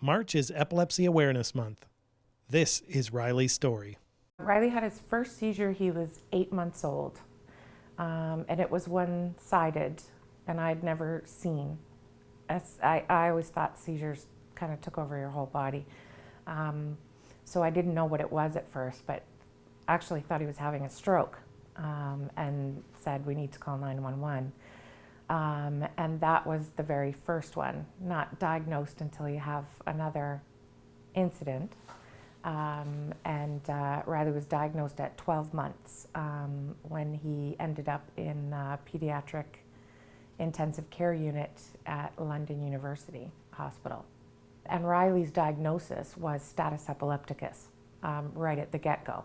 March is Epilepsy Awareness Month. This is Rylee's story. Rylee had his first seizure, he was 8 months old, and it was one-sided, and I'd never seen. I always thought seizures kind of took over your whole body, so I didn't know what it was at first, but actually thought he was having a stroke, and said we need to call 911. And that was the very first one, not diagnosed until you have another incident. Rylee was diagnosed at 12 months when he ended up in a pediatric intensive care unit at London University Hospital. And Rylee's diagnosis was status epilepticus right at the get-go,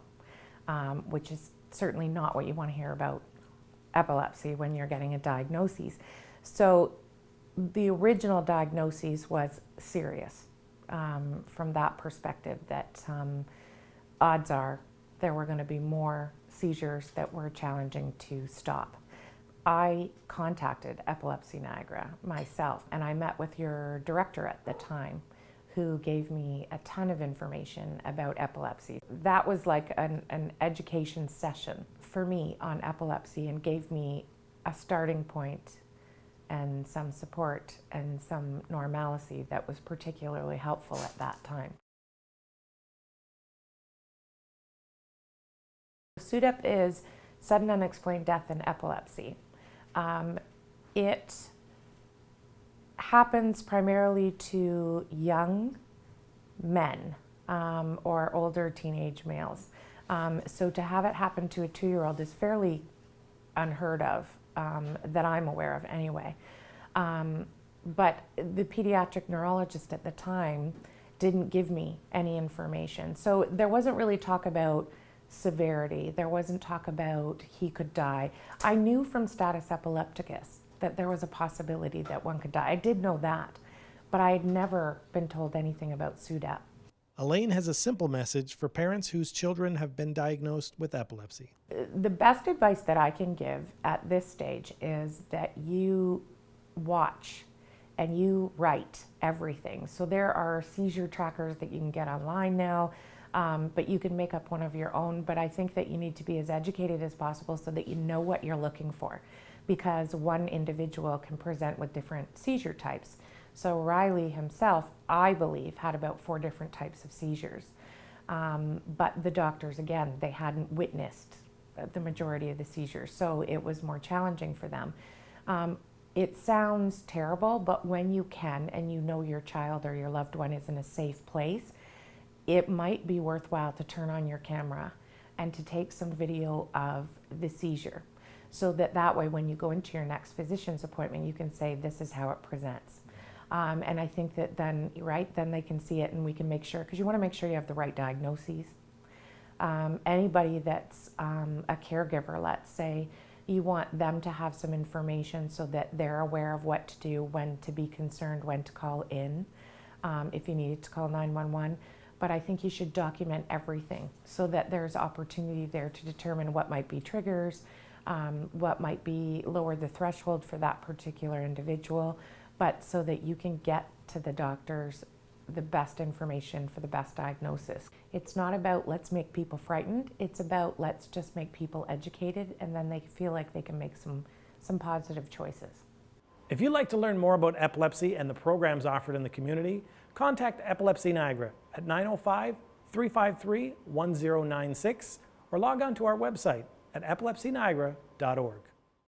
which is certainly not what you want to hear about epilepsy when you're getting a diagnosis. So the original diagnosis was serious from that perspective, that odds are there were going to be more seizures that were challenging to stop. I contacted Epilepsy Niagara myself, and I met with your director at the time, who gave me a ton of information about epilepsy. That was like an education session for me on epilepsy, and gave me a starting point and some support and some normalcy that was particularly helpful at that time. SUDEP is sudden unexplained death in epilepsy. It happens primarily to young men or older teenage males. So to have it happen to a 2-year-old is fairly unheard of, that I'm aware of anyway. But the pediatric neurologist at the time didn't give me any information. So there wasn't really talk about severity. There wasn't talk about he could die. I knew from status epilepticus that there was a possibility that one could die. I did know that, but I had never been told anything about SUDEP. Elaine has a simple message for parents whose children have been diagnosed with epilepsy. The best advice that I can give at this stage is that you watch and you write everything. So there are seizure trackers that you can get online now, but you can make up one of your own. But I think that you need to be as educated as possible so that you know what you're looking for, because one individual can present with different seizure types. So Rylee himself, I believe, had about 4 different types of seizures. But the doctors, again, they hadn't witnessed the majority of the seizures, so it was more challenging for them. It sounds terrible, but when you can and you know your child or your loved one is in a safe place, it might be worthwhile to turn on your camera and to take some video of the seizure, so that way when you go into your next physician's appointment, you can say, this is how it presents. And I think that then they can see it, and we can make sure, because you want to make sure you have the right diagnoses. Anybody that's a caregiver, let's say, you want them to have some information so that they're aware of what to do, when to be concerned, when to call in, if you needed to call 911. But I think you should document everything so that there's opportunity there to determine what might be triggers, what might be lower the threshold for that particular individual, but so that you can get to the doctors the best information for the best diagnosis. It's not about let's make people frightened, it's about let's just make people educated, and then they feel like they can make some positive choices. If you'd like to learn more about epilepsy and the programs offered in the community, contact Epilepsy Niagara at 905-353-1096 or log on to our website at epilepsyniagara.org.